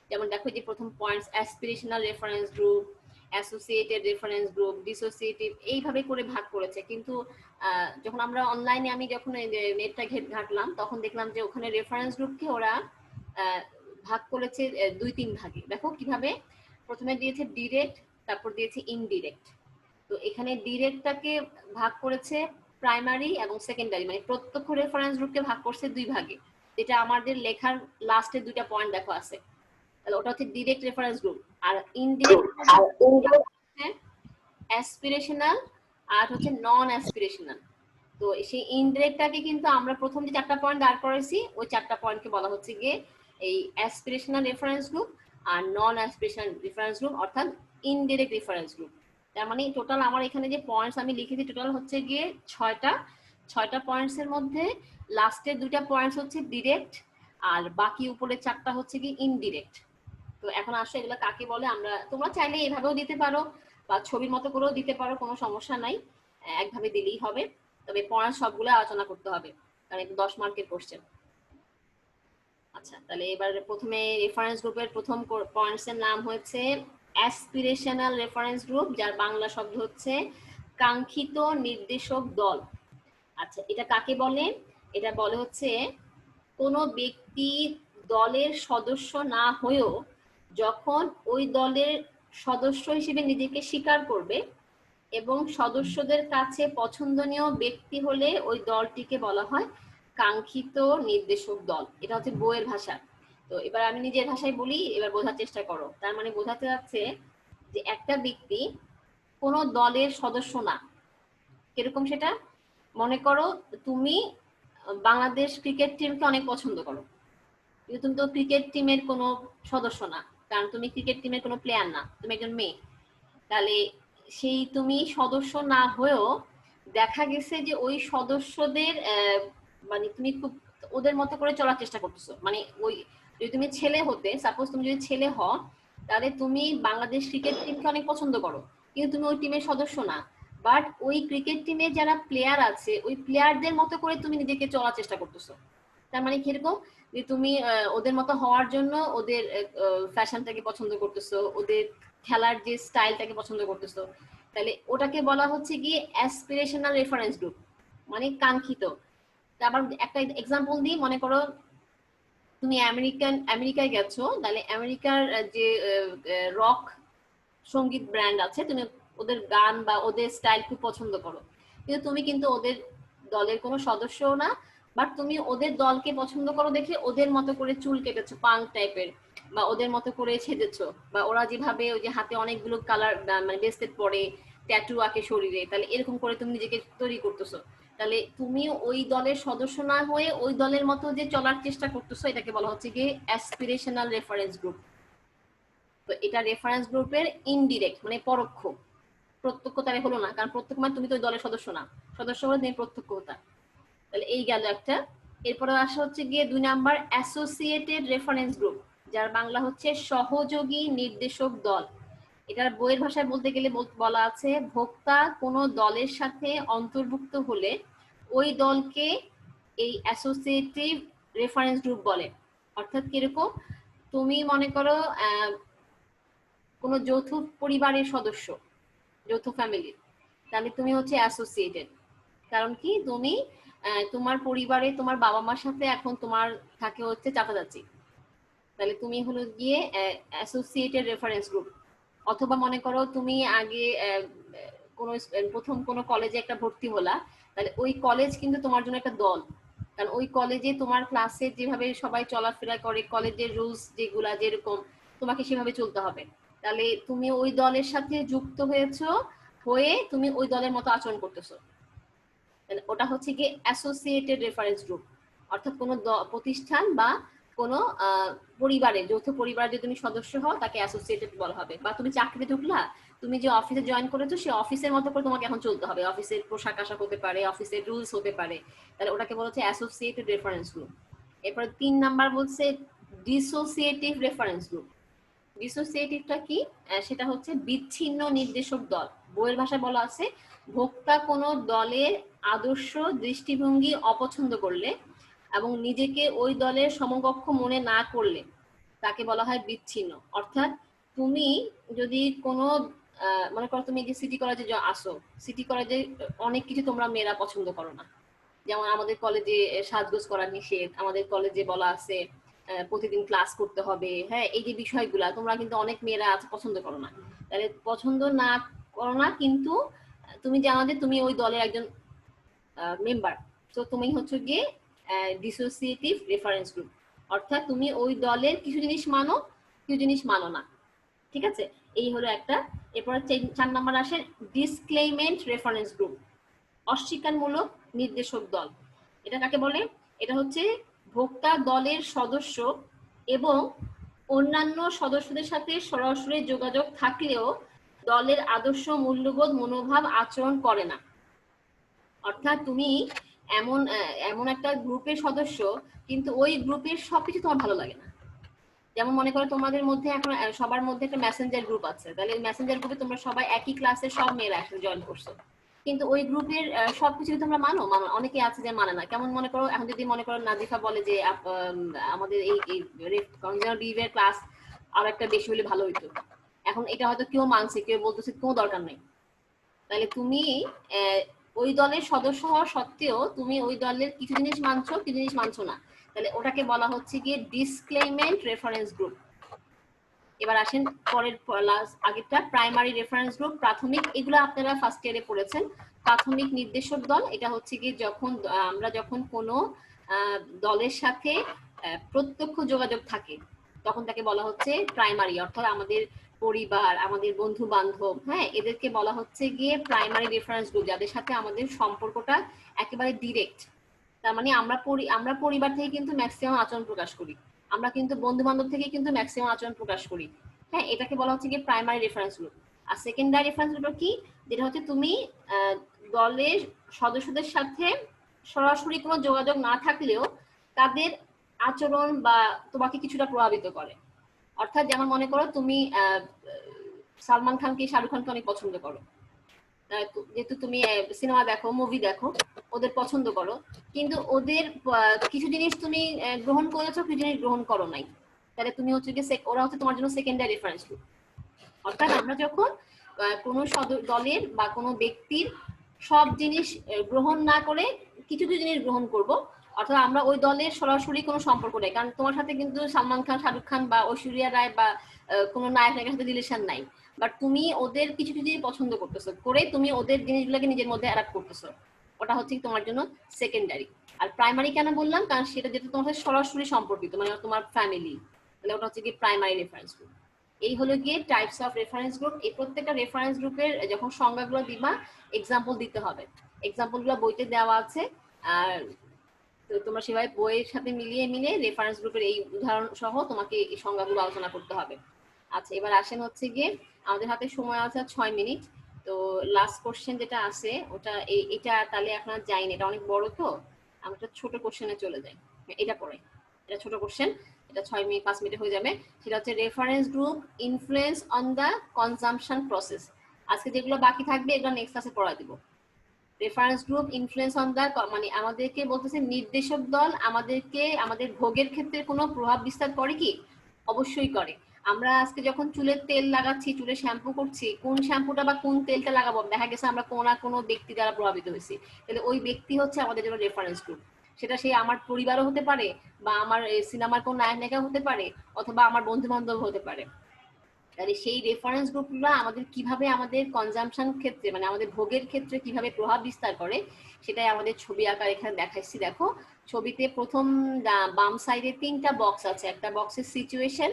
যেমন দেখো যে প্রথম points aspirational reference group, associated reference group, dissociative, এইভাবে করে ভাগ করেছে। কিন্তু যখন আমরা অনলাইনে আমি যখন নেটটা ঘাটলাম তখন দেখলাম যে ওখানে রেফারেন্স গ্রুপকে ওরা ভাগ করেছে 2-3 ভাগে। দেখো কিভাবে, প্রথমে দিয়েছে ডিরেক্ট, তারপর দিয়েছে ইনডিরেক্ট। তো এখানে ডিরেক্টটাকে ভাগ করেছে প্রাইমারি এবং সেকেন্ডারি, মানে প্রত্যক্ষ রেফারেন্স গ্রুপকে ভাগ করছে 2 ভাগে, যেটা আমাদের লেখার লাস্টে 2টা পয়েন্ট দেখো আছে। তাহলে ওটা হচ্ছে ডিরেক্ট রেফারেন্স গ্রুপ। আর ইনডিরেক্ট অ্যাসপিরেশনাল আর হচ্ছে নন অ্যাসপিরেশনাল। তো সেই ইনডিরেক্টটাকে কিন্তু আমরা প্রথম যে 4টা পয়েন্ট দাঁড় করেছি ওই 4টা পয়েন্টকে বলা হচ্ছে গিয়ে এই অ্যাসপিরেশনাল রেফারেন্স গ্রুপ আর নন অ্যাসপিরেশনাল রেফারেন্স গ্রুপ, অর্থাৎ ইনডিরেক্ট রেফারেন্স গ্রুপ। তার মানে টোটাল আমার এখানে যে পয়েন্টস আমি লিখেছি টোটাল হচ্ছে গিয়ে 6টা পয়েন্টস এর মধ্যে লাস্টের 2টা পয়েন্টস হচ্ছে ডিরেক্ট আর বাকি উপরে 4টা হচ্ছে কি ইনডিরেক্ট। তো এখন আসলে এগুলো কাকে বলে আমরা, তোমরা চাইলে এভাবেও দিতে পারো বা ছবির মতো করেও দিতে পারো, কোনো সমস্যা নাই, একভাবে দিলেই হবে। তবে পয়েন্ট সবগুলো আলোচনা করতে হবে কারণ এটা 10 মার্কের কোশ্চেন। আচ্ছা, তাহলে এবার প্রথমে রেফারেন্স গ্রুপের প্রথম পয়েন্টস এর নাম হচ্ছে অ্যাসপিরেশনাল রেফারেন্স গ্রুপ, যার বাংলা শব্দ হচ্ছে কাঙ্ক্ষিত নির্দেশক দল। আচ্ছা, এটা কাকে বলে? এটা বলে হচ্ছে কোনো ব্যক্তি দলের সদস্য না হয়েও যখন ওই দলের সদস্য হিসেবে নিজেকে স্বীকার করবে এবং সদস্যদের কাছে পছন্দনীয় ব্যক্তি হলে ওই দলটিকে বলা হয় কাঙ্ক্ষিত নির্দেশক দল। এটা হচ্ছে বইয়ের ভাষা। তো এবার আমি নিজের ভাষায় বলি, এবার বোঝার চেষ্টা করো। তার মানে বোঝাতে যাচ্ছে যে একটা ব্যক্তি কোনো দলের সদস্য না। কিরকম সেটা? মনে করো তুমি বাংলাদেশ ক্রিকেট টিমকে অনেক পছন্দ করো, কিন্তু তুমি তো ক্রিকেট টিমের কোনো সদস্য না, কারণ তুমি ক্রিকেট টিমের কোনো প্লেয়ার না, তুমি একজন মেয়ে। তাহলে সেই তুমি সদস্য না হয়েও দেখা গেছে যে ওই সদস্যদের মানে তুমি খুব ওদের মতো করে চলার চেষ্টা করতেছো। মানে ওই যদি তুমি ছেলে হতে, সাপোজ তুমি যদি ছেলে হও, তাহলে তুমি বাংলাদেশ ক্রিকেট টিমকে অনেক পছন্দ করো, কিন্তু তুমি ওই টিমের সদস্য না। বাট ওই ক্রিকেট টিমে যারা প্লেয়ার আছে ওই প্লেয়ারদের মতো করে তুমি নিজেকে চলার চেষ্টা করতেছো। তার মানে কিরকম, যে তুমি ওদের মতো হওয়ার জন্য ওদের ফ্যাশনটাকে পছন্দ করতেছো, ওদের খেলার যে স্টাইলটাকে পছন্দ করতেছো। তাহলে ওটাকে বলা হচ্ছে গিয়ে অ্যাসপিরেশনাল রেফারেন্স গ্রুপ, মানে কাঙ্ক্ষিত। আবার একটা এক্সাম্পল দিই, মনে করো তুমি আমেরিকায় গেছো, তাহলে আমেরিকার যে রক সঙ্গীত ব্র্যান্ড আছে, তুমি ওদের গান বা ওদের স্টাইল খুব পছন্দ করো, কিন্তু তুমি কিন্তু ওদের দলের কোনো সদস্যও না, বাট তুমি ওদের দলকে পছন্দ করো দেখে ওদের মতো করে চুল কেটেছো পাঙ্ক টাইপের, বা ওদের মতো করে ছেদেছো, বা ওরা যেভাবে ওই যে হাতে অনেকগুলো কালার মানে ব্রেসলেট পরে, ট্যাটু আঁকে শরীরে, তাহলে এরকম করে তুমি নিজেকে তৈরি করতেছো। তাহলে তুমি ওই দলের সদস্য না হয়ে ওই দলের মতো যে চলার চেষ্টা করতেছো, এটাকে বলা হচ্ছে কি অ্যাসপিরেশনাল রেফারেন্স গ্রুপ। তো এটা রেফারেন্স গ্রুপের ইনডিরেক্ট, মানে পরোক্ষ। প্রত্যক্ষ তাহলে হলো না, কারণ প্রত্যক্ষ মানে তুমি তো ওই দলের সদস্য না, সদস্য হলে তুমি প্রত্যক্ষ হতা। তাহলে এই গেল একটা। এরপরে আসা হচ্ছে গিয়ে 2 নাম্বার অ্যাসোসিয়েটেড রেফারেন্স গ্রুপ, যার বাংলা হচ্ছে সহযোগী নির্দেশক দল। এটার বইয়ের ভাষায় বলতে গেলে বলা আছে ভোক্তা কোনো দলের সাথে অন্তর্ভুক্ত হলে ওই দলকে এই অ্যাসোসিয়েটিভ রেফারেন্স গ্রুপ বলে। অর্থাৎ কিরকম, তুমি মনে করো কোনো যৌথ পরিবারের সদস্য, যৌথ ফ্যামিলি, তাহলে তুমি হচ্ছে অ্যাসোসিয়েটেড। কারণ কি, তুমি তোমার পরিবারে তোমার বাবা মার সাথে এখন তোমার থাকে হচ্ছে চাচা চাচি, তাহলে তুমি হলো গিয়ে অ্যাসোসিয়েটেড রেফারেন্স গ্রুপ। অথবা মনে করো তুমি আগে কোনো প্রথম কোনো কলেজে একটা ভর্তি হলা, তাহলে ওই কলেজ কিন্তু তোমার জন্য একটা দল, কারণ ওই কলেজে তোমার ক্লাসে যেভাবে সবাই চলাফেরা করে, কলেজের রুলস যেগুলা যেরকম তোমাকে সেভাবে চলতে হবে। তাহলে তুমি ওই দলের সাথে যুক্ত হয়েছো, হয়ে তুমি ওই দলের মতো আচরণ করতেছো, ওটা হচ্ছে কি অ্যাসোসিয়েটেড রেফারেন্স গ্রুপ। অর্থাৎ কোনো প্রতিষ্ঠান বা কোনো পরিবারে, যৌথ পরিবারের যদি তুমি সদস্য হও তাকে অ্যাসোসিয়েটেড বলা হবে। বা তুমি চাকরিতে ঢুকলা, তুমি যে অফিসে জয়েন করেছো সেই অফিসের মতো করে তোমাকে এখন চলতে হবে, অফিসের পোশাক আশাক হতে পারে, অফিসের রুলস হতে পারে, তাহলে ওটাকে বলা হচ্ছে অ্যাসোসিয়েটেড রেফারেন্স গ্রুপ। এরপরে 3 নাম্বার বলছে ডিসোসিয়েটিভ রেফারেন্স গ্রুপ। ডিসোসিয়েটিভটা কি? সেটা হচ্ছে বিচ্ছিন্ন নির্দেশক দল। বইয়ের ভাষায় বলা আছে ভোক্তা কোনো দলের আদর্শ দৃষ্টিভঙ্গি অপছন্দ করলে এবং নিজেকে ওই দলের সমকক্ষ মনে না করলে তাকে বলা হয় বিচ্ছিন্ন। অর্থাৎ তুমি যদি কোনো মনে করো তুমি যে সিটি কলেজে আসো, সিটি কলেজে অনেক কিছু তোমরা মেয়েরা পছন্দ করো না, যেমন আমাদের কলেজে সাজগোজ করা নিষেধ, আমাদের কলেজে বলা আছে প্রতিদিন ক্লাস করতে হবে, হ্যাঁ, এই যে বিষয়গুলা তোমরা কিন্তু অনেক মেয়েরা পছন্দ করো না। তাহলে পছন্দ না করো না, কিন্তু তুমি জানো যে তুমি ওই দলের একজন মেম্বার, তো তুমি হচ্ছে গিয়ে ডিসোসিয়েটিভ রেফারেন্স গ্রুপ। অর্থাৎ তুমি ওই দলের কিছু জিনিস মানো, কিছু জিনিস মানো না, ঠিক আছে? এই হলো একটা। এরপর 4 নাম্বার আসে ডিসক্লেইমেন্ট রেফারেন্স গ্রুপ, অস্বীকারমূলক নির্দেশক দল। এটা কাকে বলে? এটা হচ্ছে ভোক্তা দলের সদস্য এবং অন্যান্য সদস্যদের সাথে সরাসরি যোগাযোগ থাকলেও দলের আদর্শ মূল্যবোধ মনোভাব আচরণ করে না। অর্থাৎ তুমি এমন এমন একটা গ্রুপের সদস্য, কিন্তু ওই গ্রুপের সবকিছু তোমার ভালো লাগে না। যেমন মনে করো তোমাদের মধ্যে এখন সবার মধ্যে একটা মেসেঞ্জার গ্রুপ আছে, তাহলে মেসেঞ্জার গ্রুপে তোমরা সবাই একই ক্লাসের সব মেয়েরা একসাথে জয়েন করছো, কিন্তু ওই গ্রুপের সবকিছু তোমরা মানো, অনেকে আছে যে মানে না। কেমন মনে করো এখন যদি মনে করো নাজিফা বলে যে আমাদের এই কনজিউমার বিহেভিয়ার ক্লাস আর একটা বেশি হলে ভালো হইতো, এখন এটা হয়তো কেউ মানছে, কেউ বলতেছে কোনো দরকার নেই। তাহলে তুমি ওই দলের সদস্য হওয়া সত্ত্বেও তুমি ওই দলের কিছু জিনিস মানছো, কিছু জিনিস মানছো না, তাহলে ওটাকে বলা হচ্ছে গিয়ে ডিসক্লেইমেন্ট রেফারেন্স গ্রুপ। এবার আসেন পরের আগেরটা প্রাইমারি রেফারেন্স গ্রুপ, প্রাথমিক। এগুলো আপনারা ফার্স্ট ইয়ারে পড়েছেন। প্রাথমিক নির্দেশক দল এটা হচ্ছে কি যখন আমরা যখন কোনো দলের সাথে প্রত্যক্ষ যোগাযোগ থাকে তখন তাকে বলা হচ্ছে প্রাইমারি। অর্থাৎ আমাদের পরিবার, আমাদের বন্ধু বান্ধব, হ্যাঁ, এদেরকে বলা হচ্ছে গিয়ে প্রাইমারি রেফারেন্স গ্রুপ, যাদের সাথে আমাদের সম্পর্কটা একেবারে ডিরেক্ট। তার মানে আমরা পরিবার থেকে কিন্তু ম্যাক্সিমাম আচরণ প্রকাশ করি, আমরা কিন্তু বন্ধু বান্ধব থেকে কিন্তু ম্যাক্সিমাম আচরণ প্রকাশ করি, হ্যাঁ, এটাকে বলা হচ্ছে কি প্রাইমারি রেফারেন্স গ্রুপ। আর সেকেন্ডারি রেফারেন্স গ্রুপ কি? যেটা হচ্ছে তুমি দলের সদস্যদের সাথে সরাসরি কোনো যোগাযোগ না থাকলেও তাদের আচরণ বা তোমাকে কিছুটা প্রভাবিত করে। অর্থাৎ যেমন মনে করো তুমি সালমান খানকে, শাহরুখ খানকে অনেক পছন্দ করো, যেহেতু তুমি সিনেমা দেখো, মুভি দেখো, ওদের পছন্দ করো, কিন্তু ওদের কিছু জিনিস তুমি গ্রহণ করেছো, কিছু জিনিস গ্রহণ করো নাই, তাহলে তুমি হচ্ছে কি ওরা হচ্ছে তোমার জন্য সেকেন্ডারি রেফারেন্স গ্রুপ। অর্থাৎ আমরা যখন কোনো দলের বা কোনো ব্যক্তির সব জিনিস গ্রহণ না করে কিছু কিছু জিনিস গ্রহণ করব, অর্থাৎ আমরা ওই দলের সরাসরি কোনো সম্পর্ক নেই, কারণ তোমার সাথে কিন্তু সালমান খান, শাহরুখ খান বা ঐশ্বরিয়া রায় বা কোনো নায়ক নায়িকার সাথে রিলেশন নাই, বাট তুমি ওদের কিছু কিছু জিনিস পছন্দ করতেছো, করে তুমি ওদের জিনিসগুলোকে নিজের মধ্যে অ্যাডাপ্ট করতেছো, ওটা হচ্ছে তোমার জন্য সেকেন্ডারি। আর প্রাইমারি কেন বললাম? কারণ সেটা যেটা তোমার সাথে সরাসরি সম্পর্কিত, মানে তোমার ফ্যামিলি, তাহলে ওটা হচ্ছে কি প্রাইমারি রেফারেন্স গ্রুপ। এই হলো গিয়ে টাইপস অফ রেফারেন্স গ্রুপ। এই প্রত্যেকটা রেফারেন্স গ্রুপের যখন সংজ্ঞাগুলো দিবা এক্সাম্পল দিতে হবে, এক্সাম্পলগুলো বইতে দেওয়া আছে, আর তোমরা সেভাবে বইয়ের সাথে মিলিয়ে রেফারেন্স গ্রুপের এই উদাহরণ সহ তোমাকে এই সংজ্ঞাগুলো আলোচনা করতে হবে। আচ্ছা, এবার আসেন হচ্ছে গিয়ে আমাদের হাতে সময় আছে 6 মিনিট। তো লাস্ট কোশ্চেন যেটা আছে ওটা এটা তাহলে এখন আর যাইনি, এটা অনেক বড়, তো আমরা একটা ছোট কোশ্চেনে চলে যাই। এটা পড়ে, এটা ছোট কোশ্চেন, এটা 6 মিনিট 5 মিনিটে হয়ে যাবে। সেটা হচ্ছে reference group influence on the consumption process. আজকে যেগুলো বাকি থাকবে এগুলো নেক্সট ক্লাসে পড়া দিব। Reference group influence on the, মানে আমাদেরকে বলতেছে নির্দেশক দল আমাদেরকে আমাদের ভোগের ক্ষেত্রে কোনো প্রভাব বিস্তার করে কি? অবশ্যই করে। আমরা আজকে যখন চুলের তেল লাগাচ্ছি, চুলে শ্যাম্পু করছি, কোন শ্যাম্পুটা বা কোন তেলটা লাগাবো, দেখা গেছে আমরা কোনো না কোনো ব্যক্তি দ্বারা প্রভাবিত হয়েছি, তাহলে ওই ব্যক্তি হচ্ছে আমাদের জন্য রেফারেন্স গ্রুপ। সেটা সেই আমার পরিবারও হতে পারে, বা আমার সিনেমার কোন নায়ক নায়িকা হতে পারে, অথবা আমার বন্ধু বান্ধব হতে পারে। তাহলে সেই রেফারেন্স গ্রুপগুলো আমাদের কিভাবে আমাদের কনজাম্পশন ক্ষেত্রে, মানে আমাদের ভোগের ক্ষেত্রে কিভাবে প্রভাব বিস্তার করে, সেটাই আমাদের ছবি আকার এখানে দেখাচ্ছি। দেখো ছবিতে প্রথম বাম সাইডে 3টা বক্স আছে। একটা বক্সের সিচুয়েশন,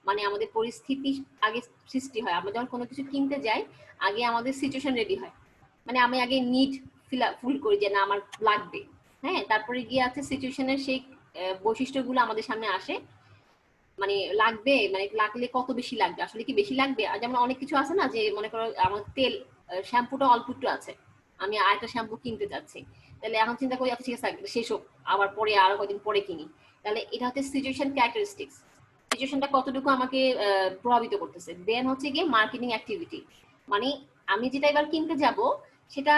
মানে আমাদের পরিস্থিতি আগে সৃষ্টি হয়, আমরা যখন কোনো কিছু কিনতে যাই আগে আমাদের সিচুয়েশন রেডি হয়, মানে আমি আগে নিড ফুল করি যে না আমার লাগবে, হ্যাঁ, তারপরে গিয়ে আছে সিচুয়েশনের সেই বৈশিষ্ট্যগুলো আমাদের সামনে আসে, মানে লাগবে, মানে লাগলে কত বেশি লাগবে, আসলে কি বেশি লাগবে। আর যেমন অনেক কিছু আছে না, যে মনে করো আমার তেল, শ্যাম্পুটা অল্প একটু আছে, আমি আরেকটা শ্যাম্পু কিনতে চাচ্ছি, তাহলে এখন চিন্তা করি আচ্ছা ঠিক আছে শেষ হোক, আবার পরে আরো কয়েকদিন পরে কিনি। তাহলে এটা হচ্ছে সিচুয়েশন ক্যারেক্টারিস্টিক্স, সিচুয়েশনটা কতটুকু আমাকে প্রভাবিত করতেছে। দেন হচ্ছে গিয়ে মার্কেটিং অ্যাক্টিভিটি, মানে আমি যেটা এবার কিনতে যাব সেটা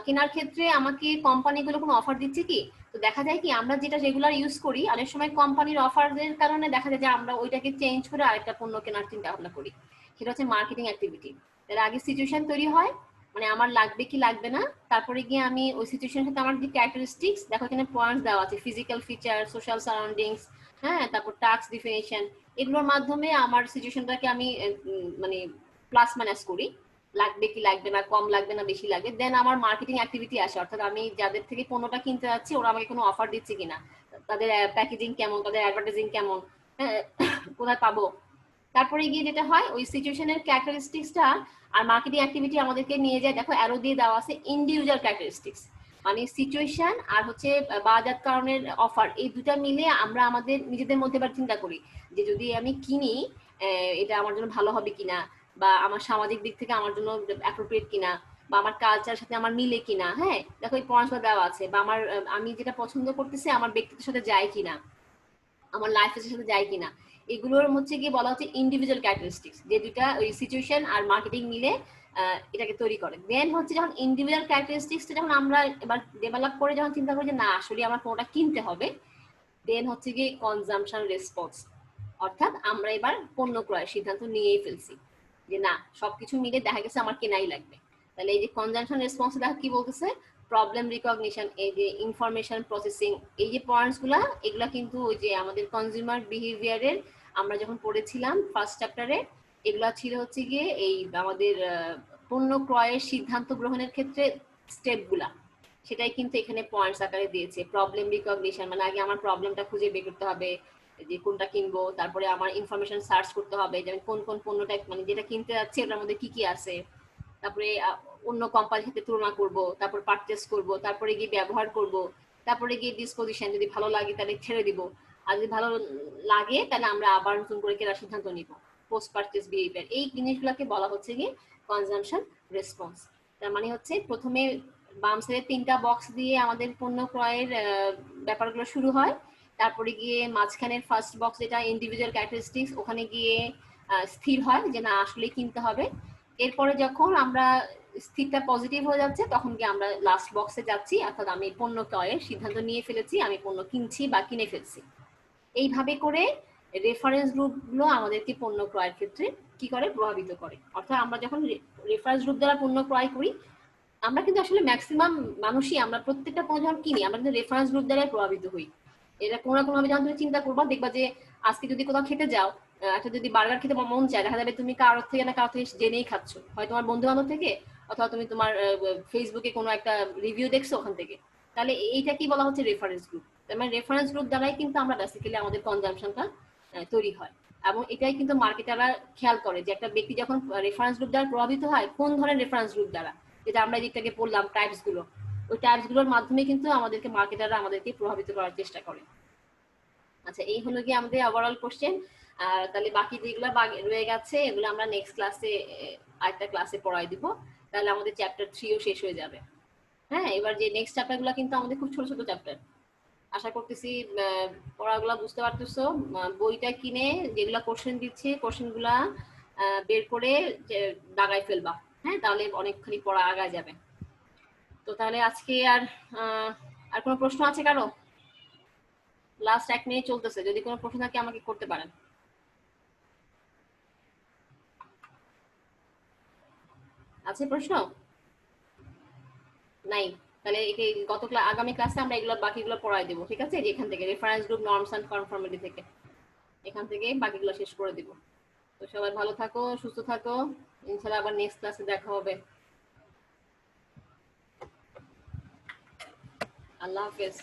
কেনার ক্ষেত্রে আমাকে কোম্পানিগুলো কোনো অফার দিচ্ছে কি। তো দেখা যায় কি আমরা যেটা রেগুলার ইউজ করি অনেক সময় কোম্পানির অফারের কারণে দেখা যায় যে আমরা ওইটাকে চেঞ্জ করে আরেকটা পণ্য কেনার চিন্তা ভাবনা করি, সেটা হচ্ছে মার্কেটিং অ্যাক্টিভিটি। তাহলে আগে সিচুয়েশন তৈরি হয়, মানে আমার লাগবে কি লাগবে না, তারপরে গিয়ে আমি ওই সিচুয়েশনের সাথে আমার যে ক্যারেক্টারিস্টিক্স, দেখো এখানে পয়েন্টস দেওয়া আছে, ফিজিক্যাল ফিচার, সোশ্যাল সারাউন্ডিংস, হ্যাঁ, তারপর টাস্ক ডিফিনিশন, এগুলোর মাধ্যমে আমার সিচুয়েশনটাকে আমি মানে প্লাস মাইনাস করি, লাগবে কি লাগবে না, কম লাগবে না বেশি লাগবে। দেন আমার মার্কেটিং অ্যাক্টিভিটি আসে, অর্থাৎ আমি যাদের থেকে পণ্যটা কিনতে যাচ্ছি ওরা আমাকে কোনো অফার দিচ্ছে কিনা, তাদের প্যাকেজিং কেমন, তাদের অ্যাডভার্টাইজিং কেমন, হ্যাঁ, কোথায় পাবো। তারপরে গিয়ে যেটা হয় ওই সিচুয়েশনের ক্যারেক্টারিস্টিক্সটা আর মার্কেটিং অ্যাক্টিভিটি আমাদেরকে নিয়ে যায়, দেখো অ্যারো দিয়ে দেওয়া আছে ইন্ডিভিজুয়াল ক্যারেক্টারিস্টিক্স, মানে সিচুয়েশন আর হচ্ছে বাজারকরণের অফার, এই দুটা মিলে আমরা আমাদের নিজেদের মধ্যে এবার চিন্তা করি যে যদি আমি কিনি এটা আমার জন্য ভালো হবে কিনা, বা আমার সামাজিক দিক থেকে আমার জন্য অ্যাপ্রোপ্রিয়েট কিনা, বা আমার কালচার সাথে আমার মিলে কিনা। হ্যাঁ, দেখো এই পয়েন্টসগুলো দেওয়া আছে, বা আমার আমি যেটা পছন্দ করতেছি আমার ব্যক্তিত্বের সাথে যায় কিনা, আমার লাইফের সাথে যায় কিনা, এগুলোর হচ্ছে গিয়ে বলা হচ্ছে ইন্ডিভিজুয়াল ক্যারেক্টারিস্টিক্স, যে দুটা ওই সিচুয়েশন আর মার্কেটিং মিলে এটাকে তৈরি করে। দেন হচ্ছে যখন ইন্ডিভিজুয়াল ক্যারেক্টারিস্টিক্সটা যখন আমরা এবার ডেভেলপ করে যখন চিন্তা করি যে না আসলে আমার কোনটা কিনতে হবে, দেন হচ্ছে গিয়ে কনজাম্পশন রেসপন্স, অর্থাৎ আমরা এবার পণ্য ক্রয়ের সিদ্ধান্ত নিয়েই ফেলছি যে না সবকিছু মিলে দেখা গেছে আমার কেনাই লাগবে। তাহলে এই যে কনজাম্পশন রেসপন্স দেখা কি বলতেছে, প্রবলেম রিকগনিশন, এই যে ইনফরমেশন প্রসেসিং, এই যে পয়েন্টস গুলা এগুলা কিন্তু ওই যে আমাদের কনজিউমার বিহেভিয়ারের আমরা যখন পড়েছিলাম ফার্স্ট চ্যাপ্টারে, এগুলা ছিল হচ্ছে গিয়ে এই আমাদের পণ্য ক্রয়ের সিদ্ধান্ত গ্রহণের ক্ষেত্রে স্টেপগুলা, সেটাই কিন্তু এখানে পয়েন্টস আকারে দিয়েছে। প্রবলেম রিকগনিশন মানে আগে আমার প্রবলেমটা খুঁজে বের করতে হবে যে কোনটা কিনবো, তারপরে আমার ইনফরমেশন সার্চ করতে হবে যেমন কোন কোন পণ্যটা মানে যেটা কিনতে যাচ্ছে ওটার মধ্যে কি কি আছে, তারপরে অন্য কোম্পানির সাথে তুলনা করব, তারপর পারচেস করব, তারপরে গিয়ে ব্যবহার করব, তারপরে গিয়ে ডিসপোজিশন, যদি ভালো লাগে তাহলে ছেড়ে দিব, আর যদি ভালো লাগে তাহলে আমরা আবার নতুন করে কেনার সিদ্ধান্ত নিব। পোস্ট পারচেস বিহেভিয়ার, এই জিনিসগুলোকে বলা হচ্ছে গিয়ে কনজাম্পশন রেসপন্স। তার মানে হচ্ছে প্রথমে বাম সাইডে 3টা বক্স দিয়ে আমাদের পণ্য ক্রয়ের ব্যাপারগুলো শুরু হয়, তারপরে গিয়ে মাঝখানের ফার্স্ট বক্স যেটা ইন্ডিভিজুয়াল ক্যারেক্টারিস্টিক্স, ওখানে গিয়ে স্থির হয় যে না আসলে কিনতে হবে। এরপরে যখন আমরা স্থিরটা পজিটিভ হয়ে যাচ্ছে তখন গিয়ে আমরা লাস্ট বক্সে যাচ্ছি, অর্থাৎ আমি পণ্য ক্রয়ের সিদ্ধান্ত নিয়ে ফেলেছি, আমি পণ্য কিনছি বা কিনে ফেলছি। এইভাবে করে রেফারেন্স গ্রুপগুলো আমাদেরকে পণ্য ক্রয়ের ক্ষেত্রে কি করে, প্রভাবিত করে। অর্থাৎ আমরা যখন রেফারেন্স গ্রুপ দ্বারা পণ্য ক্রয় করি, আমরা কিন্তু আসলে ম্যাক্সিমাম মানুষই আমরা প্রত্যেকটা পণ্য যখন কিনি আমরা কিন্তু রেফারেন্স গ্রুপ দ্বারাই প্রভাবিত হই। এটা কোনো না কোনোভাবে যখন তুমি চিন্তা করবা দেখবা যে আজকে যদি কোথাও খেতে যাও, একটা যদি বার্গার খেতে মন চায়, দেখা যাবে তুমি কারোর থেকে না কারোর থেকে জেনেই খাচ্ছ, হয় তোমার বন্ধু বান্ধব থেকে অথবা তুমি তোমার ফেসবুকে কোনো একটা রিভিউ দেখছো ওখান থেকে। তাহলে এইটা কি বলা হচ্ছে, রেফারেন্স গ্রুপ। তার মানে রেফারেন্স গ্রুপ দ্বারাই কিন্তু আমরা বেসিক্যালি আমাদের কনজাম্পশনটা তৈরি হয়। এবং এটাই কিন্তু মার্কেটাররা খেয়াল করে যে একটা ব্যক্তি যখন রেফারেন্স গ্রুপ দ্বারা প্রভাবিত হয়, কোন ধরনের রেফারেন্স গ্রুপ দ্বারা, যেটা আমরা এদিকটাকে বললাম টাইপস গুলো, ওই টাইপস গুলোর মাধ্যমে কিন্তু আমাদেরকে মার্কেটাররা আমাদেরকে প্রভাবিত করার চেষ্টা করে। আচ্ছা, এই হলো কি আমাদের ওভারঅল কোশ্চেন। তাহলে বাকি যেগুলো রয়ে গেছে এগুলো আমরা নেক্সট ক্লাসে আরেকটা ক্লাসে পড়াই দিব, তাহলে আমাদের চ্যাপ্টার 3ও শেষ হয়ে যাবে। হ্যাঁ, এবার যে নেক্সট চ্যাপ্টার গুলো কিন্তু আমাদের খুব ছোট ছোট চ্যাপ্টার, আশা করতেছি পড়াগুলো বুঝতে পারতেছো। বইটা কিনে যেগুলা কোশ্চেন দিচ্ছে কোশ্চেন গুলা বের করে দাগায় ফেলবা, হ্যাঁ, তাহলে অনেকখানি পড়া আগায় যাবে। তো তাহলে আজকে আর কোনো প্রশ্ন আছে কারো? লাস্ট 1 মিনিট চলতেছে, যদি কোনো প্রশ্ন থাকে আমাকে করতে পারেন। আছে প্রশ্ন? নাই? তাহলে আগামী ক্লাসে আমরা এগুলো বাকিগুলো পড়াই দেবো, ঠিক আছে? যেখান থেকে reference group, norms and conformity থেকে, এখান থেকে বাকিগুলো শেষ করে দিব। তো সবাই ভালো থাকো, সুস্থ থাকো, ইনশাআল্লাহ আবার নেক্সট ক্লাসে দেখা হবে। আল্লাহ হাফেজ।